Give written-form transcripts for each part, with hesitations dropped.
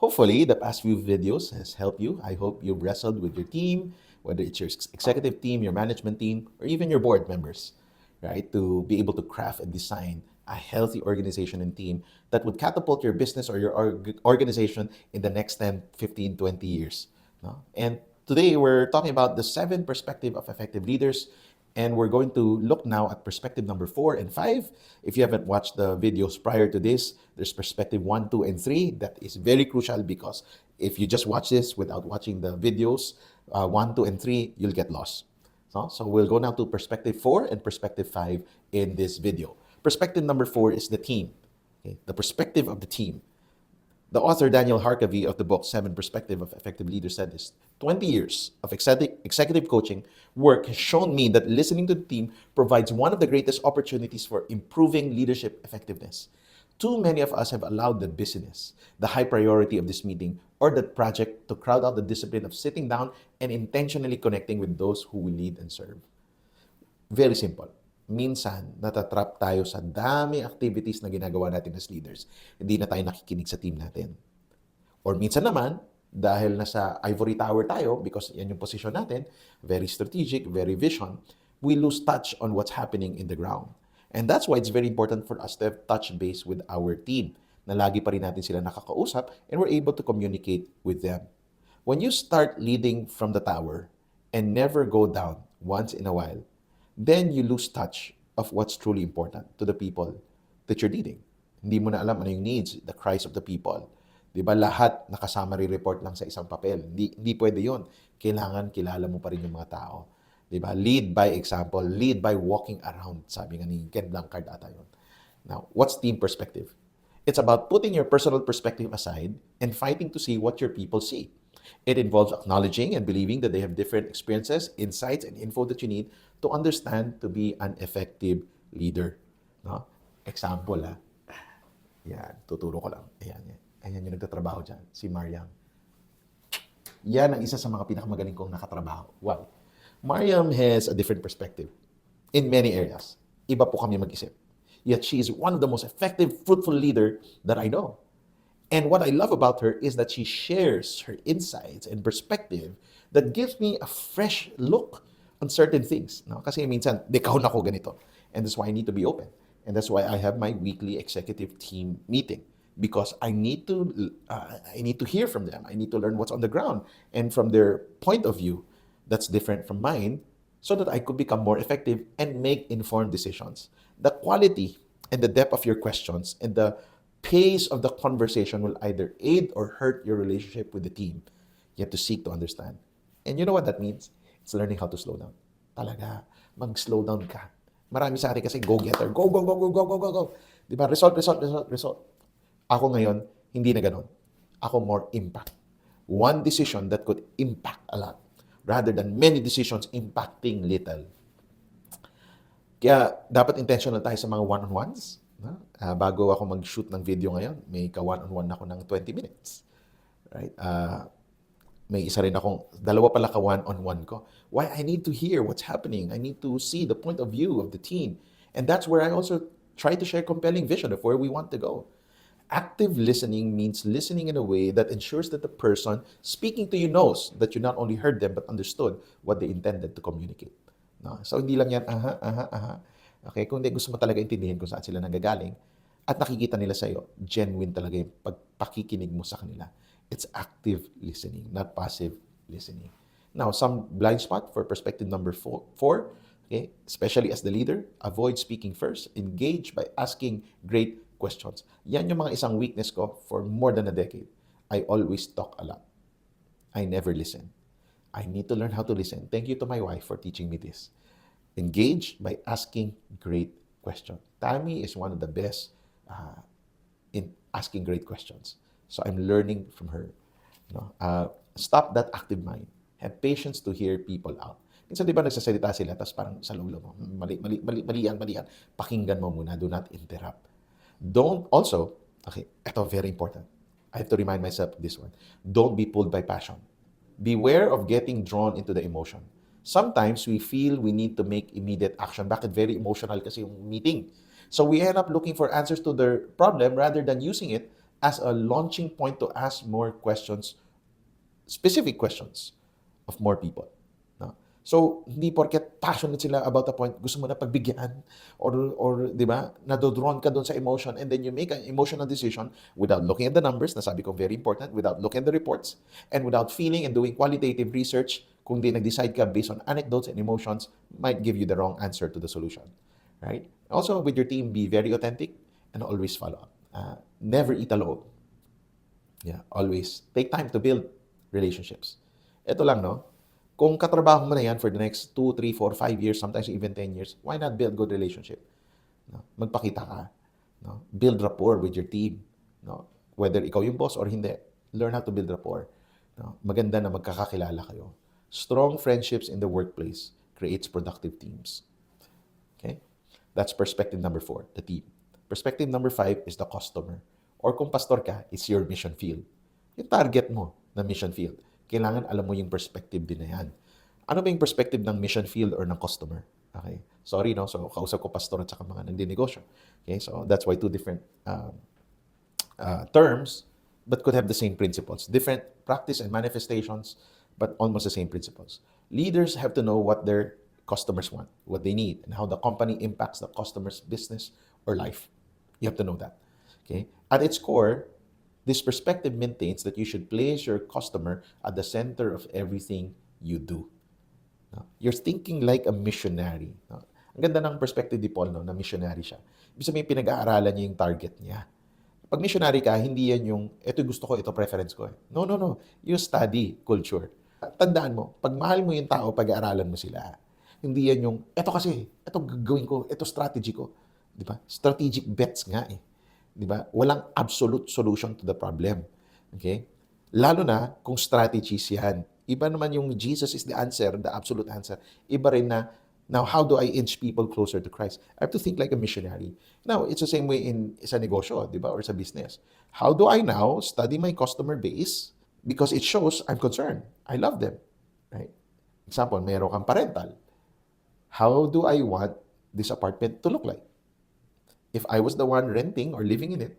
Hopefully, the past few videos has helped you. I hope you've wrestled with your team, whether it's your executive team, your management team, or even your board members, right? To be able to craft and design a healthy organization and team that would catapult your business or your organization in the next 10, 15, 20 years. No? And today we're talking about the 7 perspective of effective leaders. And we're going to look now at perspective number 4 and 5. If you haven't watched the videos prior to this, there's perspective 1, 2, and 3. That is very crucial because if you just watch this without watching the videos 1, 2, and 3, you'll get lost. So we'll go now to perspective 4 and perspective 5 in this video. Perspective number 4 is the team. Okay? The perspective of the team. The author, Daniel Harkavey, of the book 7 Perspective of Effective Leaders said this: 20 years of executive coaching work has shown me that listening to the team provides one of the greatest opportunities for improving leadership effectiveness. Too many of us have allowed the busyness, the high priority of this meeting, or that project to crowd out the discipline of sitting down and intentionally connecting with those who we lead and serve. Very simple. Minsan, natatrap tayo sa dami activities na ginagawa natin as leaders. Hindi na tayo nakikinig sa team natin. Or minsan naman, dahil nasa ivory tower tayo, because yan yung position natin, very strategic, very vision, we lose touch on what's happening in the ground. And that's why it's very important for us to have touch base with our team, na lagi pa rin natin sila nakakausap and we're able to communicate with them. When you start leading from the tower and never go down once in a while, then you lose touch of what's truly important to the people that you're leading. Hindi mo na alam ano yung needs, the cries of the people. Di ba lahat nakasummary report lang sa isang papel? Hindi pwede yun. Kailangan kilala mo pa rin yung mga tao. Di ba? Lead by example, lead by walking around. Sabi nga ni Ken Blancard ata yun. Now, what's team perspective? It's about putting your personal perspective aside and fighting to see what your people see. It involves acknowledging and believing that they have different experiences, insights, and info that you need to understand to be an effective leader. No? Example, yan, tuturo ko lang. Ayan yung nagtatrabaho dyan, si Mariam. Yan ang isa sa mga pinakamagaling kong nakatrabaho. Wow. Mariam has a different perspective in many areas. Iba po kami mag-isip. Yet she is one of the most effective, fruitful leader that I know. And what I love about her is that she shares her insights and perspective that gives me a fresh look on certain things. No? Kasi minsan, dekahon ako ganito. And that's why I need to be open. And that's why I have my weekly executive team meeting. Because I need to hear from them. I need to learn what's on the ground. And from their point of view, that's different from mine, so that I could become more effective and make informed decisions. The quality and the depth of your questions and the pace of the conversation will either aid or hurt your relationship with the team. You have to seek to understand. And you know what that means? It's learning how to slow down. Talaga, mag-slow down ka. Marami sa atin kasi go-getter. Go, go, go, go, go, go, go, go. Di ba? Result, result, result, result. Ako ngayon, hindi na ganun. Ako more impact. One decision that could impact a lot rather than many decisions impacting little. Kaya dapat intentional tayo sa mga one-on-ones. Bago ako mag-shoot ng video ngayon, may ka-one-on-one ako ng 20 minutes. Right? May isa rin akong, dalawa pala ka-one-on-one ko. Why? I need to hear what's happening. I need to see the point of view of the team. And that's where I also try to share compelling vision of where we want to go. Active listening means listening in a way that ensures that the person speaking to you knows that you not only heard them but understood what they intended to communicate. No? So hindi lang yan, aha. Okay, kung hindi gusto mo talaga intindihin kung saan sila nanggagaling at nakikita nila sa iyo, genuine talaga yung pagpakikinig mo sa kanila. It's active listening, not passive listening. Now, some blind spot for perspective number 4, okay, especially as the leader, avoid speaking first, engage by asking great questions. Yan yung mga isang weakness ko for more than a decade. I always talk a lot. I never listen. I need to learn how to listen. Thank you to my wife for teaching me this. Engage by asking great questions. Tammy is one of the best in asking great questions. So I'm learning from her. No? Stop that active mind. Have patience to hear people out. Minsan di ba nagsasalita sila, tapos parang sa lolo mo, mali yan. Pakinggan mo muna, do not interrupt. Don't also, okay, ito very important. I have to remind myself of this one. Don't be pulled by passion. Beware of getting drawn into the emotion. Sometimes we feel we need to make immediate action. Bakit very emotional kasi yung meeting? So we end up looking for answers to their problem rather than using it as a launching point to ask more questions, specific questions of more people. No? So, hindi porket passionate sila about a point, gusto mo na pagbigyan or di ba, nadodrawn ka doon sa emotion and then you make an emotional decision without looking at the numbers, nasabi ko very important, without looking at the reports, and without feeling and doing qualitative research, kung di nag-decide ka based on anecdotes and emotions, might give you the wrong answer to the solution. Right? Also, with your team, be very authentic and always follow up. Never eat alone. Yeah, always take time to build relationships. Ito lang, no? Kung katrabaho mo na yan for the next 2, 3, 4, 5 years, sometimes even 10 years, why not build good relationship? No? Magpakita ka. No? Build rapport with your team. No? Whether ikaw yung boss or hindi, learn how to build rapport. No? Maganda na magkakakilala kayo. Strong friendships in the workplace creates productive teams. Okay? That's perspective number 4, the team. Perspective number 5 is the customer. Or kung pastor ka, it's your mission field. Yung target mo na mission field. Kailangan alam mo yung perspective din na yan. Ano ba yung perspective ng mission field or ng customer? Okay? Sorry, no? So, kausap ko pastor at saka mga nagdinegosyo. Okay? So, that's why two different terms, but could have the same principles. Different practice and manifestations, but almost the same principles. Leaders have to know what their customers want, what they need, and how the company impacts the customer's business or life. You have to know that. Okay? At its core, this perspective maintains that you should place your customer at the center of everything you do. No? You're thinking like a missionary. No? Ang ganda ng perspective ni Paul, no, na missionary siya. Ibig sabihin, pinag-aaralan niya yung target niya. Pag missionary ka, hindi yan yung, ito gusto ko, ito preference ko. No, no, no. You study culture. Tandaan mo, pag mahal mo yung tao, pag-aaralan mo sila. Hindi yan yung, ito kasi, ito gagawin ko, ito strategy ko. Di ba? Strategic bets nga eh. Di ba? Walang absolute solution to the problem. Okay? Lalo na kung strategies yan. Iba naman yung Jesus is the answer, the absolute answer. Iba rin na, now how do I inch people closer to Christ? I have to think like a missionary. Now, it's the same way in sa negosyo, di ba? Or sa business. How do I now study my customer base? Because it shows I'm concerned. I love them. Right? Example, meron kang parental. How do I want this apartment to look like? If I was the one renting or living in it,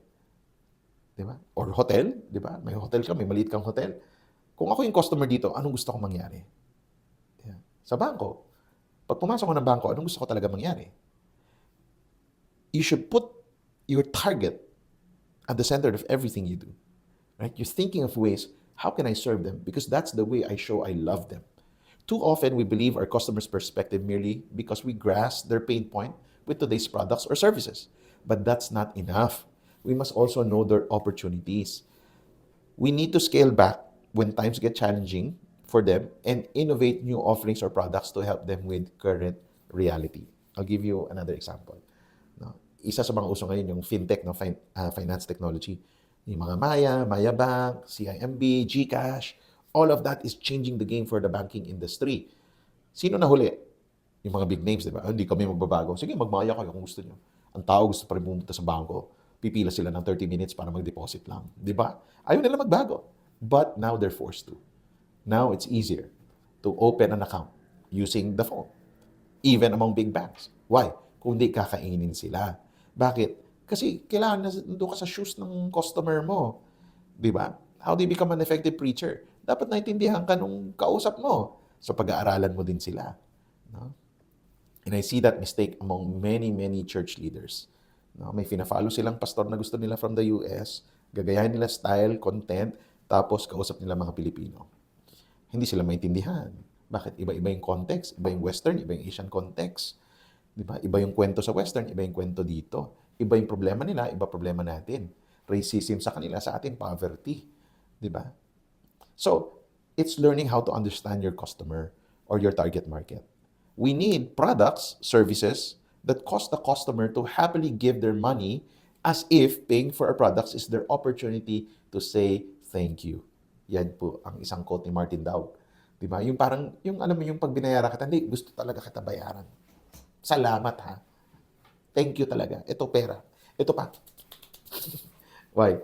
di ba? Or hotel, di ba? May hotel ka, may maliit kang hotel. Kung ako yung customer dito, anong gusto kong mangyari? Yeah. Sa bangko, pag pumasok ko ng bangko, anong gusto ko talaga mangyari? You should put your target at the center of everything you do. Right? You're thinking of ways, how can I serve them? Because that's the way I show I love them. Too often, we believe our customer's perspective merely because we grasp their pain point with today's products or services. But that's not enough. We must also know their opportunities. We need to scale back when times get challenging for them and innovate new offerings or products to help them with current reality. I'll give you another example. No? Isa sa mga uso ngayon yung fintech, no? Finance technology. Yung mga Maya Bank, CIMB, GCash, all of that is changing the game for the banking industry. Sino nahuli? Yung mga big names, di ba? Hindi kami magbabago. Sige, magmaya kayo kung gusto nyo. Ang tao gusto pa rin pumunta sa bangko. Pipila sila ng 30 minutes para mag-deposit lang. Di ba? Ayaw nila magbago. But now they're forced to. Now it's easier to open an account using the phone. Even among big banks. Why? Kung di kakainin sila. Bakit? Kasi kailangan na doon ka sa shoes ng customer mo. Di ba? How do you become an effective preacher? Dapat naintindihan ka nung kausap mo. So pag-aaralan mo din sila. No? And I see that mistake among many, many church leaders. No, may fina-follow silang pastor na gusto nila from the US, gagayahin nila style, content, tapos kausap nila mga Pilipino. Hindi sila maintindihan. Bakit? Iba-iba yung context, iba yung Western, iba yung Asian context. Diba? Iba yung kwento sa Western, iba yung kwento dito. Iba yung problema nila, iba problema natin. Racism sa kanila, sa atin, poverty. Diba? So, it's learning how to understand your customer or your target market. We need products, services that cost the customer to happily give their money as if paying for our products is their opportunity to say thank you. Yan po ang isang quote ni Martin Dowd. Diba? Yung parang, yung alam mo yung pag binayara kita, hindi, gusto talaga kita bayaran. Salamat ha. Thank you talaga. Ito pera. Ito pa. Why?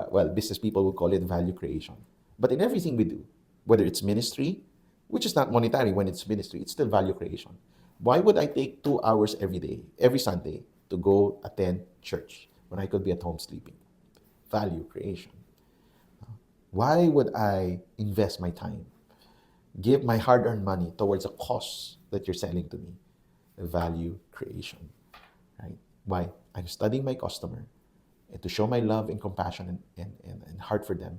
Well, business people would call it value creation. But in everything we do, whether it's ministry, which is not monetary when it's ministry, it's still value creation. Why would I take 2 hours every day, every Sunday, to go attend church when I could be at home sleeping? value creation. Why would I invest my time, give my hard-earned money towards a cause that you're selling to me? Value creation, right? Why? I'm studying my customer, and to show my love and compassion and heart for them,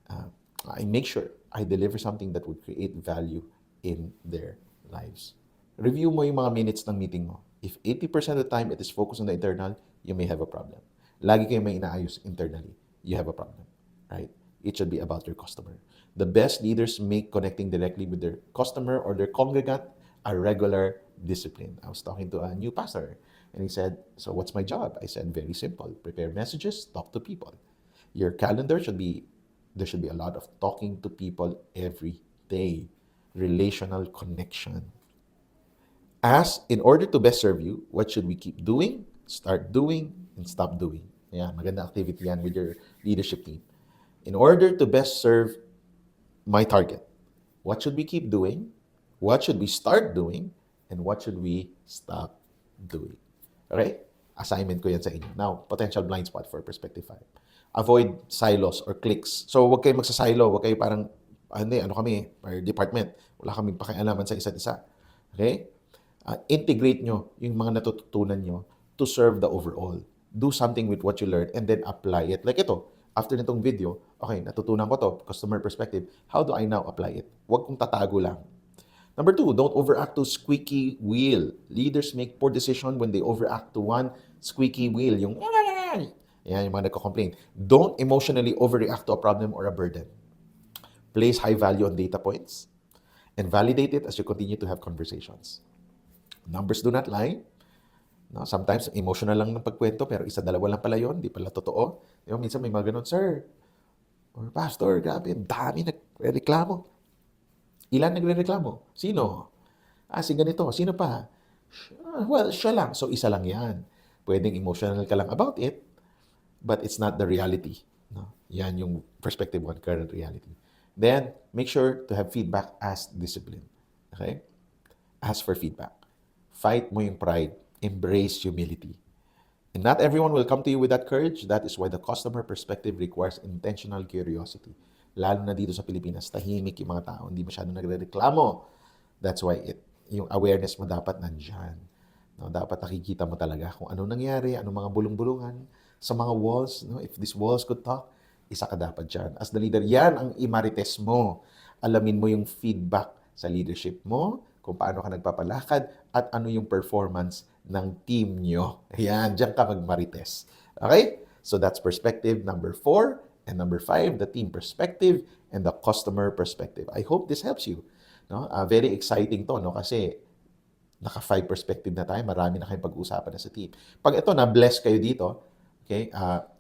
uh, I make sure I deliver something that would create value in their lives. Review mo yung mga minutes ng meeting mo. If 80% of the time it is focused on the internal, you may have a problem. Lagi kayo may inaayos internally, you have a problem, right? It should be about your customer. The best leaders make connecting directly with their customer or their congregant a regular discipline. I was talking to a new pastor, and he said, so what's my job? I said, very simple. Prepare messages, talk to people. Your calendar should be, there should be a lot of talking to people every day. Relational connection. As in order to best serve you, what should we keep doing, start doing, and stop doing? Yeah, maganda activity yan with your leadership team. In order to best serve my target, what should we keep doing? What should we start doing? And what should we stop doing? Okay? Assignment ko yan sa inyo. Now, potential blind spot for perspective 5. Avoid silos or cliques. So, huwag kayo magsasilo. Huwag kayo parang, ano kami, our department. Wala kaming pakialaman sa isa't isa. Okay? Integrate nyo yung mga natututunan nyo to serve the overall. Do something with what you learned and then apply it. Like ito, after nitong video, okay, natutunan ko to, customer perspective. How do I now apply it? Huwag kong tatago lang. Number 2, don't overact to squeaky wheel. Leaders make poor decision when they overact to one squeaky wheel. Yung yan, yung mga nagko-complain. Don't emotionally overreact to a problem or a burden. Place high value on data points and validate it as you continue to have conversations. Numbers do not lie. No, sometimes emotional lang ng pagkwento pero isa dalawa lang pala yon, di pala totoo. Diba, minsan may mga ganun, sir or pastor, grabe, dami nagreklamo. Ilan nagrereklamo? Sino? Si ganito. Sino pa? Well, siya lang. So, isa lang yan. Pwedeng emotional ka lang about it, but it's not the reality. No? Yan yung perspective 1, current reality. Then, make sure to have feedback as discipline. Okay? Ask for feedback. Fight mo yung pride. Embrace humility. And not everyone will come to you with that courage. That is why the customer perspective requires intentional curiosity. Lalo na dito sa Pilipinas, tahimik yung mga tao. Hindi masyado nagre-reklamo. That's why yung awareness mo dapat nandyan. No, dapat nakikita mo talaga kung ano nangyari, ano mga bulong-bulungan sa mga walls. No? If these walls could talk, isa ka dapat dyan. As the leader, yan ang imarites mo. Alamin mo yung feedback sa leadership mo, kung paano ka nagpapalakad, at ano yung performance ng team nyo. Ayan, dyan ka magmarites. Okay? So that's perspective number 4. And number 5, the team perspective and the customer perspective. I hope this helps you. No? Very exciting to, no? Kasi naka-5 perspective na tayo. Marami na kayong pag-uusapan na sa team. Pag ito, na-bless kayo dito, okay,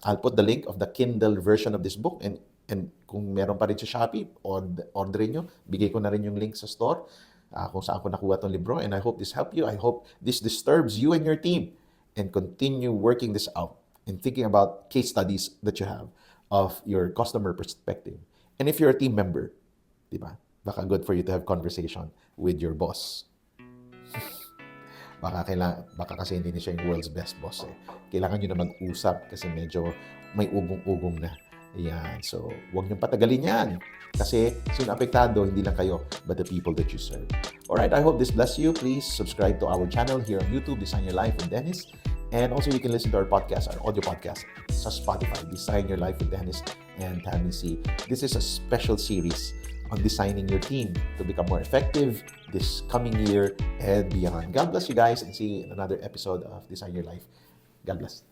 I'll put the link of the Kindle version of this book, and kung meron pa rin sa Shopee, orderin nyo. Bigay ko na rin yung link sa store kung saan ko nakuha itong libro. And I hope this helped you. I hope this disturbs you and your team, and continue working this out and thinking about case studies that you have of your customer perspective. And if you're a team member, di ba? Baka good for you to have conversation with your boss. Baka kasi hindi na siya yung world's best boss. Kailangan nyo na mag-usap kasi medyo may ugong-ugong na. Ayan. So, huwag niyong patagalin yan. Kasi sino apektado, hindi lang kayo, but the people that you serve. Alright, I hope this bless you. Please subscribe to our channel here on YouTube, Design Your Life with Dennis. And also, you can listen to our podcast, our audio podcast, sa Spotify, Design Your Life with Dennis and Tammy C. This is a special series on designing your team to become more effective this coming year and beyond. God bless you guys, and see you in another episode of Design Your Life. God bless.